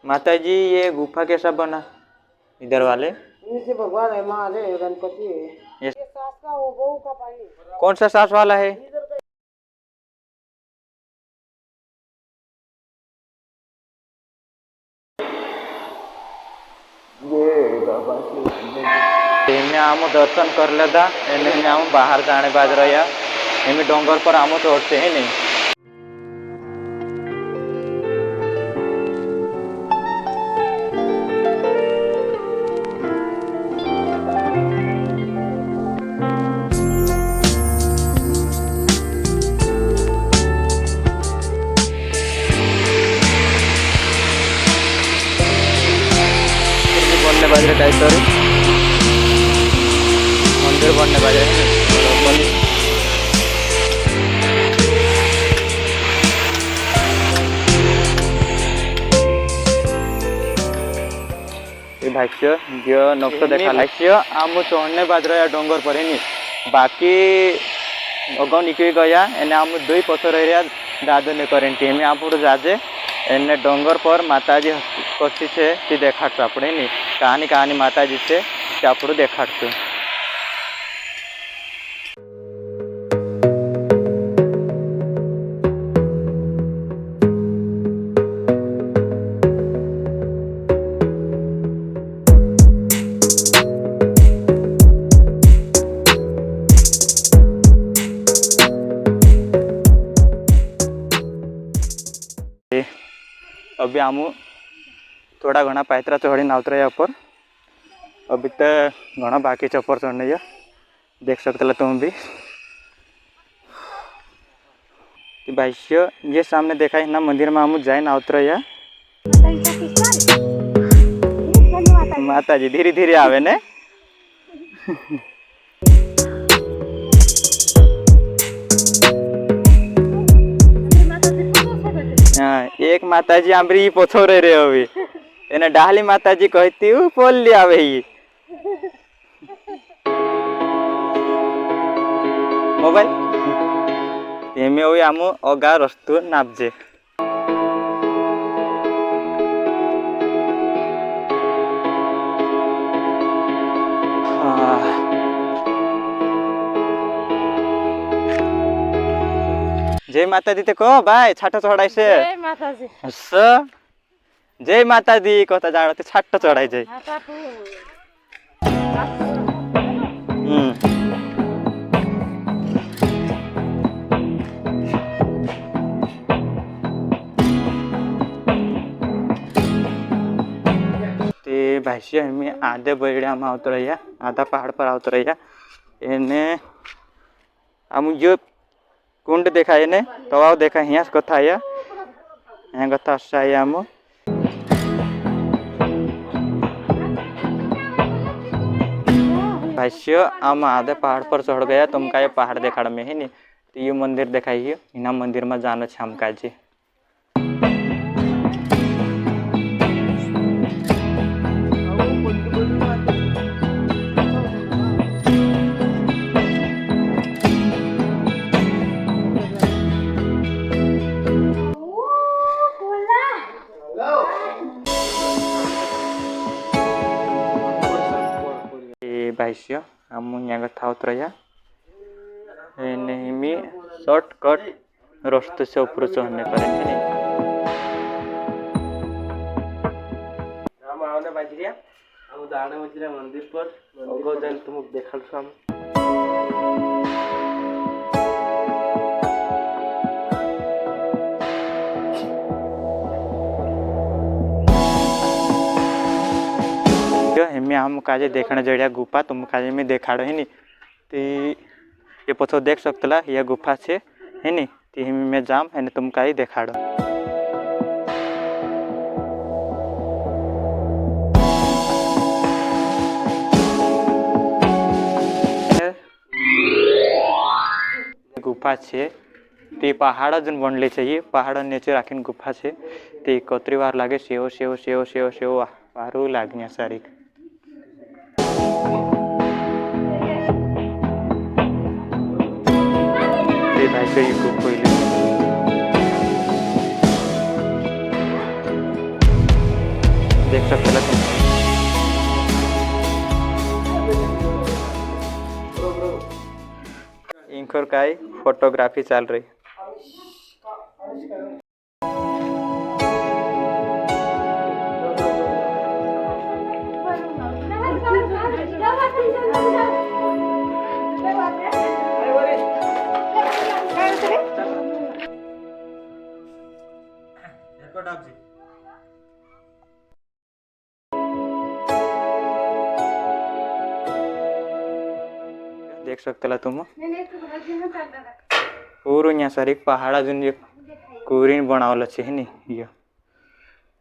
माता जी ये गुफा कैसा बना इधर वाले? नीचे भगवान है, माँ है, गणपति है। ये सास का वो बहू का पानी। कौन सा सास वाला है? आम दर्शन कर लेदा एने आम बाहर जाने बाज रहा एम डोंगर पर आम चढ़ते ही नहीं। बनने बाज रहे टाइप मंदिर बनने बाज रहे भाष्य जो नक्शा देखा भाष्य आम चढ़ने बाज रहा डोंगर पर है बाकी अगौ निकल गया एने आम दुई पथर एरिया दादू ने करेंटी हमें आप जाजे एने डोंगर पर माताजी कसी छे ती देखाड़ू આપણે ની કહાની કહાની માતાજી છે તે આપણું દેખાડશું। अभी आम थोड़ा घना पायतरा चढ़ी आवतरा ऊपर अभी तो घना बाकी ऊपर चढ़ने देख सकते तुम भी भाष्य ये सामने देखा है ना मंदिर में आम जाए आवतरा माता जी धीरे धीरे आवे ने एक माताजी आंबरी पोछोरे रे अभी एने डाली माताजी कहती हूँ पोल लिया आवे ही मोबाइल एमे ओई आमु अगा रस्तु नापजे जय माता दी ते कहो भाई छाट चढ़ाई से जय माता जी जय माता दी कहता जाड़ ते छाट चढ़ाई जाए ते भाष्य में आधे बड़िया में आवत रहिया आधा पहाड़ पर आवत रहिया एने आम जो कुंड देखा है तवाव देखा यहाँ कथा है यहाँ कथा है आम भाष्य आम आधे पहाड़ पर चढ़ गया तुमका ये पहाड़ देखाड़ में है नी तो ये मंदिर देखाइए इना मंदिर में जाना है हमका जी भाष्य आम यहाँ था उतरया नेहमी शॉर्टकट रस्ते से ऊपर चढ़ने करेंगे नहीं मंदिर पर तुम देखा हमें हम काजे देखने जड़िया गुफा तुम काजे में देखाड़ो है नी ती ये पथो देख सकतला यह गुफा छे है नी ती हम में जाम है तुम का ही देखाड़ो गुफा छे ती पहाड़ जन बनले चाहिए पहाड़ नीचे राखीने गुफा छे ती कतरी वार लागे save save save save save वारू लागनिया सारी भाई से कोई देख सकते हो तुम। इंखर का ही फोटोग्राफी चल रही। देख सकते ला तुम पूर्ण यहाँ सारी पहाड़ अजून एक कुरीन बनावलं छे नी यो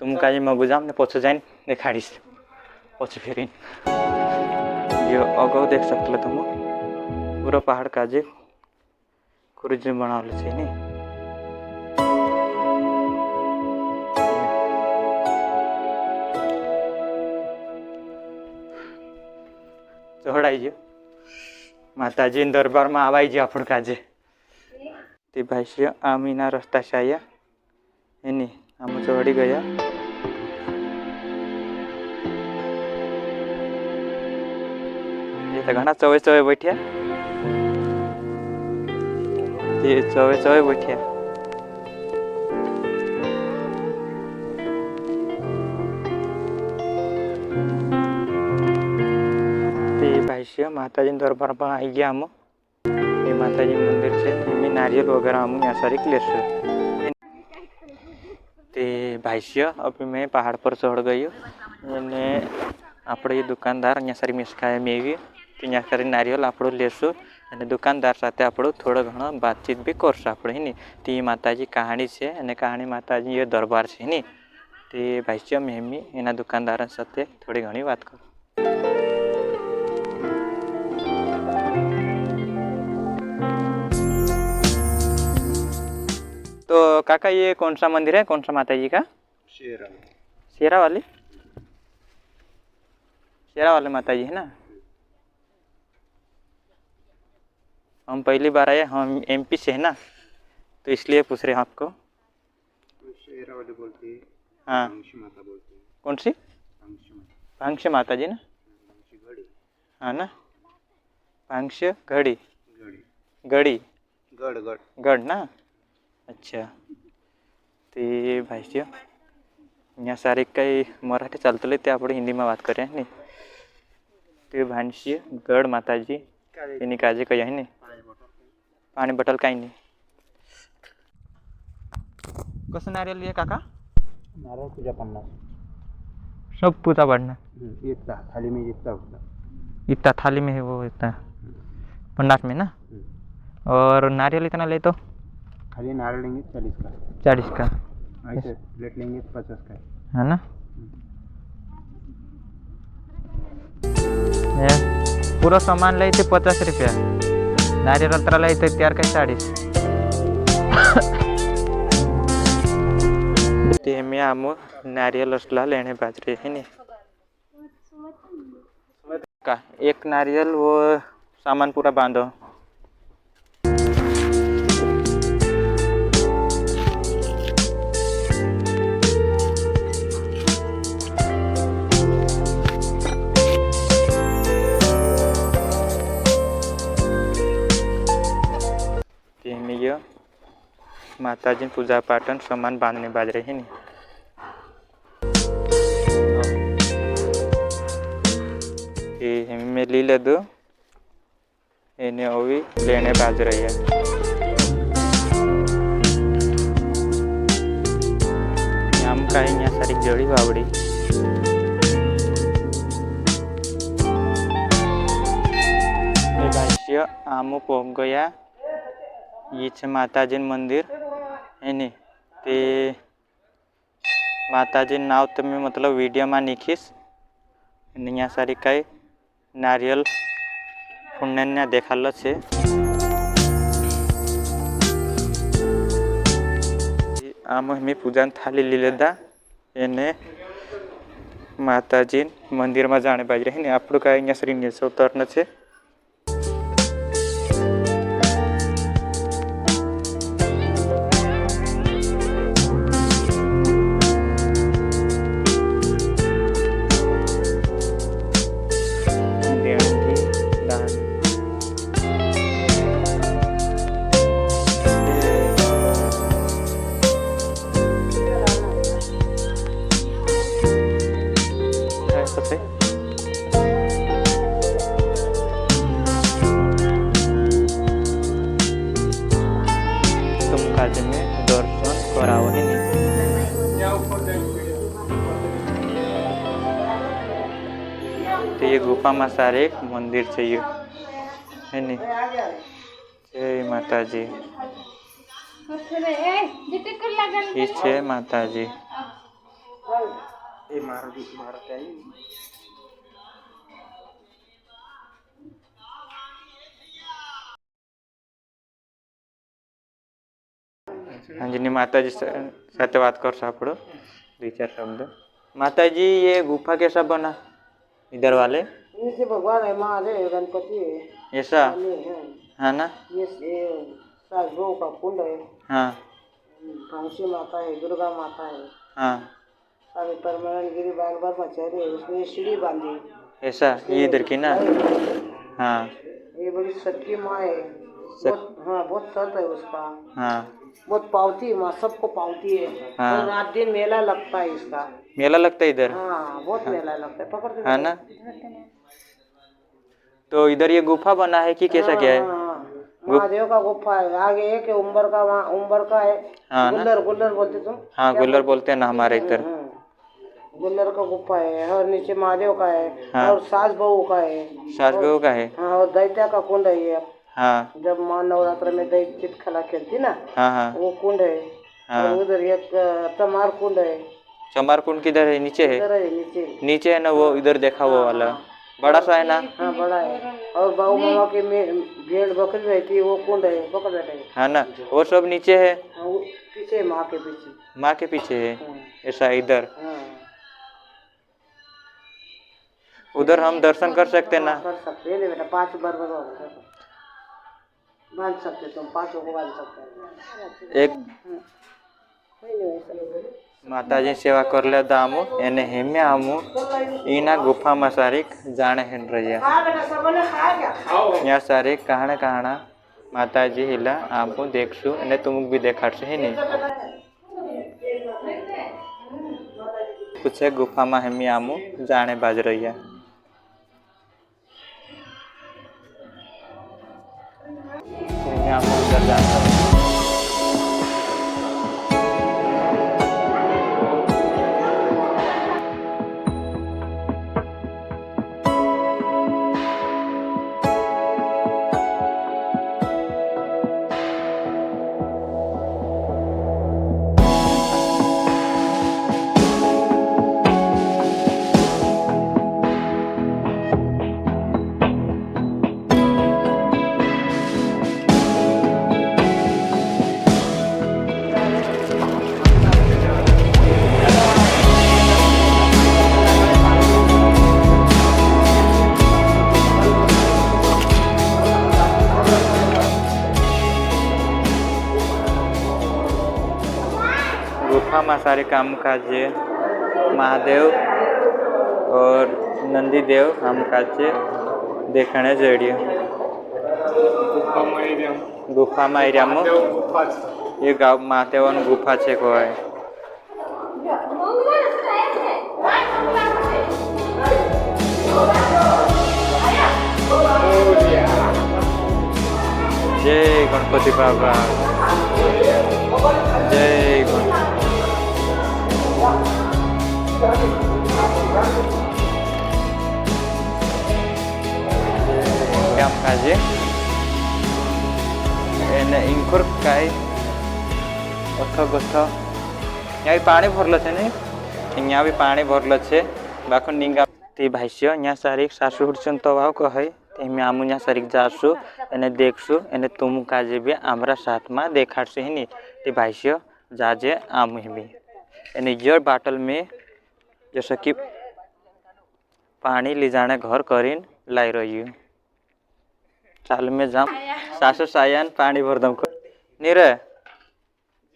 तुम काजे मगु जाम ने पछ जाइन देखाड़ीश पछ फेरिन यो अगाउ देख सकते ला तुम पूरा पहाड़ काजे कुरीन बनावलं छे नी चढ़ाई जो माताजी दरबार में आवाई जो आपण काजे ते भाई आमीना रस्ता से आया एनी आम चढ़ी गया ये तो घना चौवे चौवे बैठिया ये चौवे चौवे बैठिया भाई माताजी दरबार में आई गया हम ये माताजी मंदिर से एम नारियल वगैरह हम यहाँ सारी लेस ते भाई अभी मैं पहाड़ पर चढ़ गई मैंने आप दुकानदार यहाँ सारी मिसकाया मेवी तो यहाँ सारी नारियल आप लेसु અને દુકાનદાર સાથે આપણો થોડો ઘણો બાતચીત બી કરશું આપણે નહીં તે માતાજી કહાણી છે અને કહાણી માતાજી એ દરબાર છે નહીં તે ભાઈ મેમી એના દુકાનદાર સાથે થોડી ઘણી વાત કરું। तो काका ये कौन सा मंदिर है, कौन सा माता जी का? शेरा वाली माता जी है ना। हम पहली बार आए, हम एमपी से है ना, तो इसलिए पूछ रहे हैं आपको। शेरा वाली बोलती है। हाँ माता बोलती है। कौन सी? भांग्श माता जी ना। हाँ ना, भांग्श घड़ी गड़ी गढ़ गढ़ गढ़ ना। अच्छा ते भाई यहाँ सारे कई मराठी चालत ते आप हिंदी में बात करें नहीं ते भानसी गढ़ माता जी एनी काजे कही है नहीं पानी बटल कहीं नहीं। कसं नारियल लिए काका? नारळ पूजा 50 सब पूजा पड़ना इतना थाली में इतना थाली में है वो इतना 50 में ना। और नारियल इतना ले तो खाली नारळ लेंगे 40 का ऐसे प्लेट लेंगे 50 का है ना। पूरा सामान ले थे 50 रुपया, नारियल अल्ट्रा ले थे त्यार का 40। ते में आम नारियल असला लेने बाजरे है नहीं का एक नारियल वो सामान पूरा बांधो। माताजी पूजा पाठन सामान बांधने बाज रहे हैं नहीं में ली ले दो इन्हें अभी लेने बाज रही है। आम का यहाँ सारी जड़ी बावड़ी भाष्य आम पहुंच गया। ये है माताजी मंदिर है नहीं ते माताजी नाव तमे मतलब वीडियो में निखीश यहाँ सारी कई नारियल पुण्य देखाल है। आम हमें पूजा थाली ली लेदा एने माताजी मंदिर में जाने बाज रही आप का अँ श्री नीचे उतरना है। तो ये गुफा में सारे एक मंदिर છે है नहीं। जय माता जी। ये છે माता जी। ये मार के आई हाँ जी, माता जी साथ बात कर सापड़ो 2-4 शब्द। माता जी ये गुफा कैसा बना इधर वाले? नीचे भगवान है, महादेव गणपति है, ऐसा काली है। हाँ ना। ये सास बहू का कुंड है, हाँ कांसी माता है, दुर्गा माता है, हाँ अभी परमानंद गिरी बागबार मचारी है, उसमें ये सीढ़ी बांधी। ऐसा ये इधर की ना। हाँ ये बड़ी सच्ची माँ है, हाँ बहुत सत है उसका, हाँ बहुत पावती है माँ, सबको पावती है। हाँ। और रात दिन मेला लगता है इसका। मेला लगता है इधर? हाँ बहुत मेला लगता है, पकड़ के हाँ ना। तो इधर ये गुफा बना है कि कैसा क्या है? महादेव का गुफा है, आगे एक है उम्बर का, वहाँ उम्बर का है। हाँ ना? गुल्लर गुल्लर बोलते तुम? हाँ गुल्लर बोलते हैं ना हमारे इधर। गुल्लर का गुफा है, और नीचे महादेव का है। हाँ। और सास बहू का है। सास बहू का है। हाँ, और दैत्या का कुंड है ये। हाँ जब माँ नवरात्र में दैत्य खला खेलती ना, हाँ हाँ वो कुंड है। हाँ। और उधर एक चमार कुंड है। चमार कुंड किधर है? नीचे है? इधर है नीचे। नीचे है ना वो, इधर देखा वो वाला बड़ा सा है ना। हाँ बड़ा है। और बाबू मामा की भेड़ बकरी रहती है, वो कुंड है, पकड़ बैठे। हाँ ना, वो सब नीचे है। हाँ, वो पीछे माँ के पीछे। माँ के पीछे है हाँ। ऐसा इधर। हाँ। उधर हम दर्शन कर सकते हैं ना? कर सकते हैं बेटा, 5 बार बांध सकते, तुम 5 को बांध सकते। एक माताजी सेवा कर ले दामू एने हेमे आमू ईना गुफा में सारी जाने हेन रहिया यहाँ सारी कहाना कहाना माताजी हिला आमू देखशु एने तुमक भी देखाड़शु है नहीं। कुछ है गुफा में हेमी आमू जाने बाज रहिया। आमू उधर जाना गुफा में सारे काम काज महादेव और नंदी देव हम काज देखने जड़िए। गुफा में एरिया में ये गाँव महादेव गुफा है को है। जय गणपति बाबा, जय गणपति। काम काजे एने इंकुर काय अथ गथ यहाँ भी पानी भरल है नहीं, यहाँ भी पानी भरल है बाको निंगा ती भाष्य यहाँ सारी सासु हुर्चन तवाव कहे तेमी आमु यहाँ सारी जासु एने देखसु एने तुम काजे भी आमरा साथ में देखाड़सु ही नहीं ती भाष्य जाजे आमु ही एने यर बाटल में जैसा कि पानी ले जाने घर करीन लाई रही हूँ। चाल में जाम सासु सायन पानी भर दम नहीं रे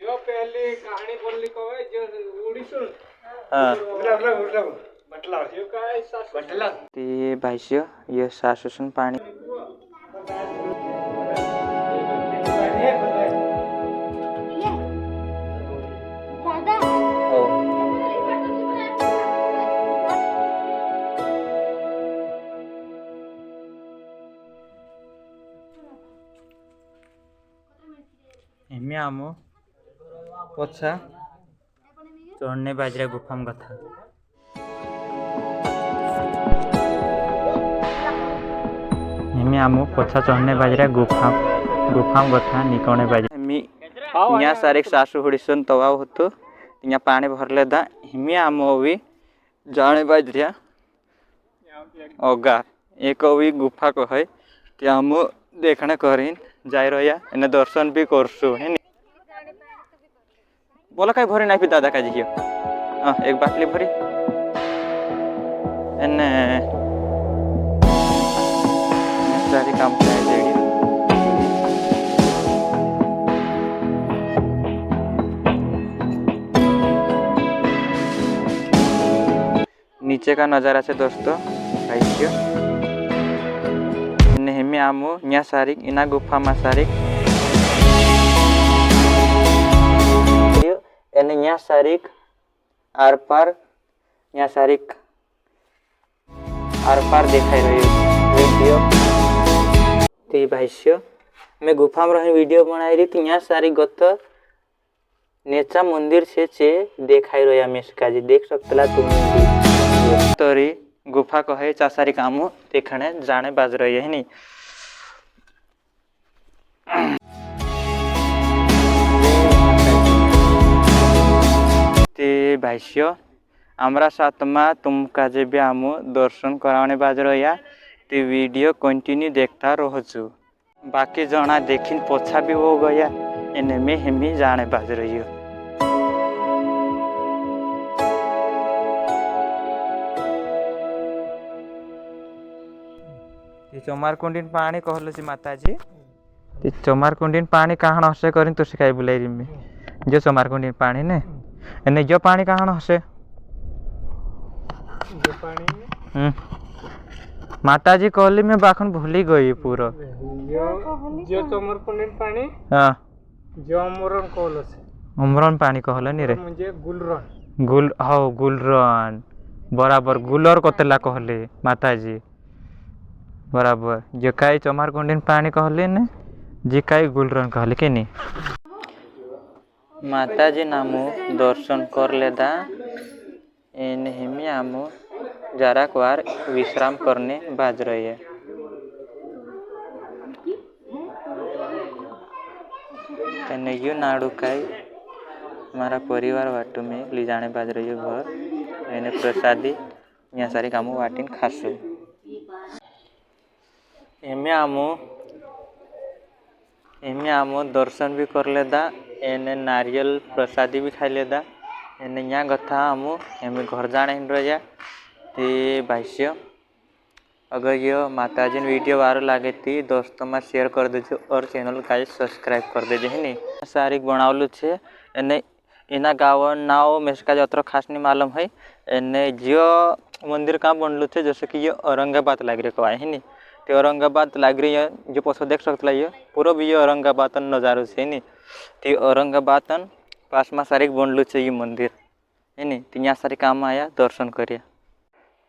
जो पहले कहानी बोलली को है जो उड़ी सुन। हाँ बटला ये का है सास बटला तो ये भाष्य ये सासु सुन पानी एमी आमो पोछा चढ़ने बाजरा गुफाम कथा हिमी आमु पोछा चढ़ने बाजरा गुफा गथा निकने बाजरा हिमी यहाँ सारे सासु हुड़िसन तवा होतो यहाँ पानी भरले दा हिमी आमु भी जाने बाजरा ओगा एक भी गुफा को है कि हम देखने करीन जाई रहा एने दर्शन भी करसु है नी बोला कहीं भरी नहीं दादा का जी एक बाटली भरी एने सारी काम नीचे का नज़ारा से दोस्तों नेहमी आमु न्या सारिक इना गुफा मा सारिक एने न्या सारिक आर पार न्या सारिक आर पार दिखाई रही वीडियो ते भाष्य मैं गुफा में रही वीडियो बनाई रही तो न्या सारी गत नेचा मंदिर से चे देखाई रहा मेसका जी देख सकते तुम तरी गुफा कहे चासारी काम देखने जाने बाज रही है नहीं ते भाष्य आमरा साथमा तुम काजे भी आम दर्शन कराने बाज रहा ते वीडियो कंटिन्यू देखता रहचु बाकी जना देखिन पोछा भी हो गया इन्हें में हिमी जाने बाज रही हो चमारकुंडीन पानी कहल माताजी चमारकुंडीन पानी कहाँ हसे कर तो सिखाई बुलाई में जो चमारकुंडीन पानी ने एने जो पानी कहाँ हसे जो पानी माताजी कहली मैं बाखन भूली गई पूरा जो चमरकुंडीन पानी हाँ जो अमरन कहल अमरन पानी कहल नी रे म्हणजे गुलरन बराबर गुलर कतेला कहले माताजी बराबर जो काई चमारकुंडीन पानी कहले ने जी काई गुलरन कहले के नी माताजी नामु दर्शन कर लेदा इन हिमी आमु जरा बार विश्राम करने बाज रही है यू नाड़ू काई हमारा परिवार वाटू में ले जाने बाज रही है घर इन्हें प्रसादी यहाँ सारी कामों वाटिन खासू एमे आमो दर्शन भी कर लेदा एने नारियल प्रसादी भी खाई लेदा एने यहाँ गथा आमो एमे घर जाने हिन रहा ते भाष्य अगर ये माताजी वीडियो वारो लागे थी दोस्तों में शेयर कर दीजिए और चैनल का सब्सक्राइब कर दीजिए है नहीं सारी बनावलू छे एने इना गाँव नाव मेसका जत्र खास नहीं मालूम है एने जियो मंदिर कहाँ बनलू थे जैसे कि ये औरंगाबाद लाग रहे कवाए है नहीं ते औरंगाबाद लाग रही है जो पसो देख सकते ये पूरा भी ये औरंगाबाद नज़ारो से नहीं ते औरंगाबाद पास में सारी बनलू छे ये मंदिर है नहीं तो यहाँ सारी काम आया दर्शन करिए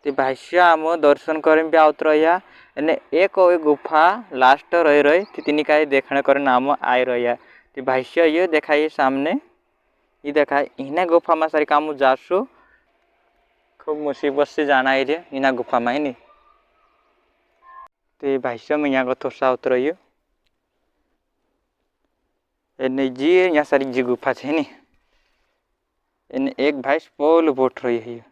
ते भाष्य आम दर्शन कर भी आउत रहा एने एक गुफा लास्ट रही रही तीन का देखने कर नाम आए रहा ते भाष्य ये देखा ये सामने ये देखा इन्हें गुफा में सारी काम जासु खूब मुसीबत से जाना है रे इना गुफा में नहीं ते भाष्य में यहाँ को थोड़ा उतर एने जी यहाँ सारी जी गुफा है नी एने एक भाई पोल बोट रही है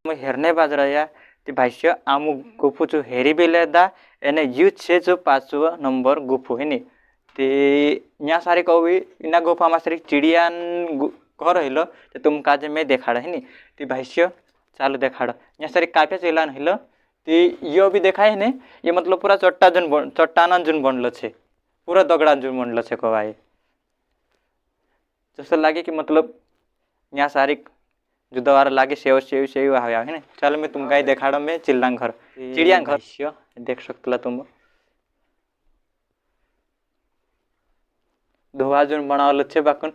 हेरने बाज रहा ते भाष्य आम गुफू जो हेरी भी लेदा एने यू छे जो 5 नंबर गुफू है नी ते यहाँ सारी कभी इना गुफा में सारी चिड़ियान घर हिलो ते तुम काजे में देखाड़ है नी ते भाष्य चालू देखाड़ यहाँ सारी काफे चिलान हिलो ते यो भी देखा है ने ये मतलब पूरा चट्टान जुन बनलो छे पूरा दगड़ा जुन बनलो छे कवाए जैसे लगे कि मतलब यहाँ सारी जो दवार लागे सेव सेव सेव आया है ना चलो मैं तुमका ही देखाड़ा में चिल्लांग घर चिड़िया घर देख सकते तुम धोआ जुन बनावल छे बाकुन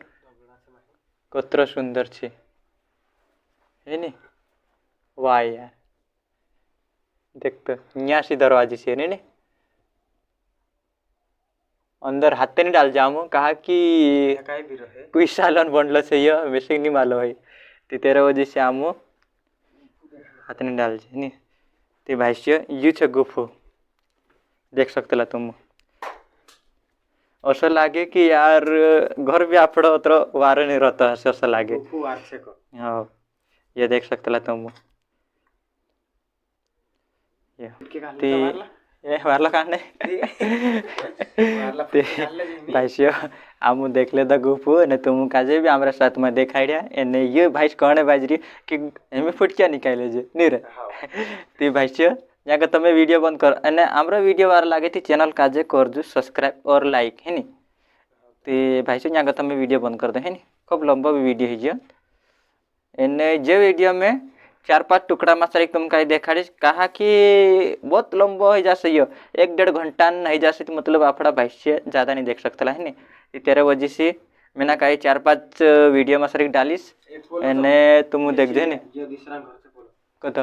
कतरा सुंदर छे है नी वाह यार देखते यहाँ सी दरवाजे से नहीं अंदर हाथ नहीं डाल जाऊँ कहा कि कोई सालन बनल से ये वैसे नहीं मालूम है ते तेरा वजह से आमो हाथ नहीं डाल नहीं ते भाष्य यू छे गुफो देख शकतला तुम असं लागे की यार घर बी आपलं अत्र वारं नाही राहतं असं लागे खूप वारसे को हो ये देख शकतला तुम ते ये वारला का नाही ते भाइसियो आमु देखले द गुपु ने तुम काजे भी हमरा साथ में देखाड़िया एने ये भाइस कहने बाजरी कि एमे फुटकिया निकाले जे नहीं रे ते भाइसियो जाके તમે વિડિયો બંધ કર અને આમરો વિડિયો વાર લાગે તી ચેનલ કાજે કરજો સબસ્ક્રાઇબ और लाइक है नी તે ભાઈસો જાકે તમે વિડિયો બંધ कर दे है नी खूब लंबा भी वीडियो है जे एने जे वीडियो में 4-5 टुकड़ा में सर तुम कहीं देखाड़ी कहा कि बहुत लंबा हो जासे ये 1-1.5 घंटा नहीं जासे तो मतलब आपड़ा भाष्य ज़्यादा नहीं देख सकता है नहीं तेरे वजह से मैंने कहीं 4-5 वीडियो में सर डालीस एने तुम देख दे कत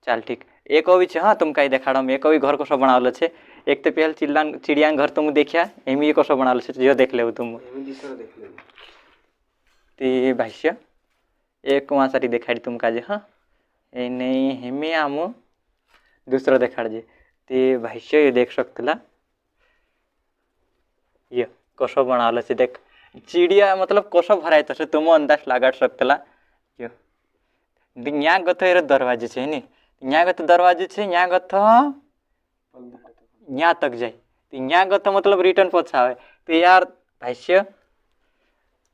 चल ठीक एक अभी है हाँ तुम कहीं देखाड़ एक अभी घर कसो बनावल है एक तो पहले चिड़िया घर तुम देखिया एम कसो बनावल है जो देख ले तुम ते भाष्य एक वहाँ सारी देखाड़ी तुम काजे हाँ नहीं हेमे आम दूसरा देखाड़ जे ते भाष्य ये देख सकतला ये कसो बनावल है देख चिड़िया मतलब कसो भराय तसे तुम अंदाज लगाड़ सकतला यो यहाँ गथ दरवाजे है नी यहाँ गथ दरवाजे है यहाँ गथ यहाँ तक जाए यहाँ गथ मतलब रिटर्न पाछा आवे तो यार भाष्य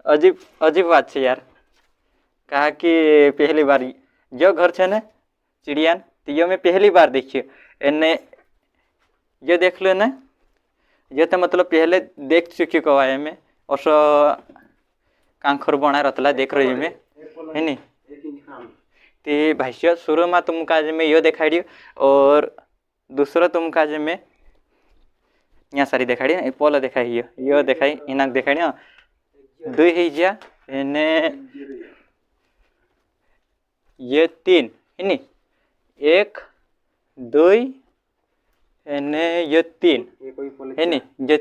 अजीब अजीब बात है यार कहा कि पहली बार जो घर है ना चिड़िया तो ये मैं पहली बार देखिए एने ये देख लो ना ये तो मतलब पहले देख चुकी कवाए में और कांखर बना रतला देख रही में है नी ते भाष्य शुरू में तुम काज में यो देखाड़ी और दूसरा तुम काज में यहाँ सारी देखाड़ी ना पोला देखाई यो देखाई इनाक देखाड़ी दो ही जा एने ये 3 है नी 1 2 एने ये 3 है नी ये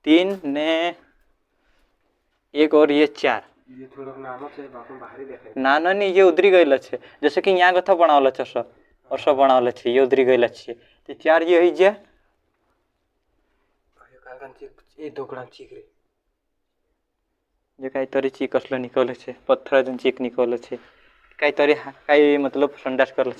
3 ने एक और ये 4 नाना नहीं ये उधरी गई है जैसे कि यहाँ गथा बनावल है सब बनावल है ये उधरी गई है तो 4 ये ही जा जे काहीतरी चीक असलं निकल है पत्थर चीक निकल है काहीतरी काही मतलब संडास करल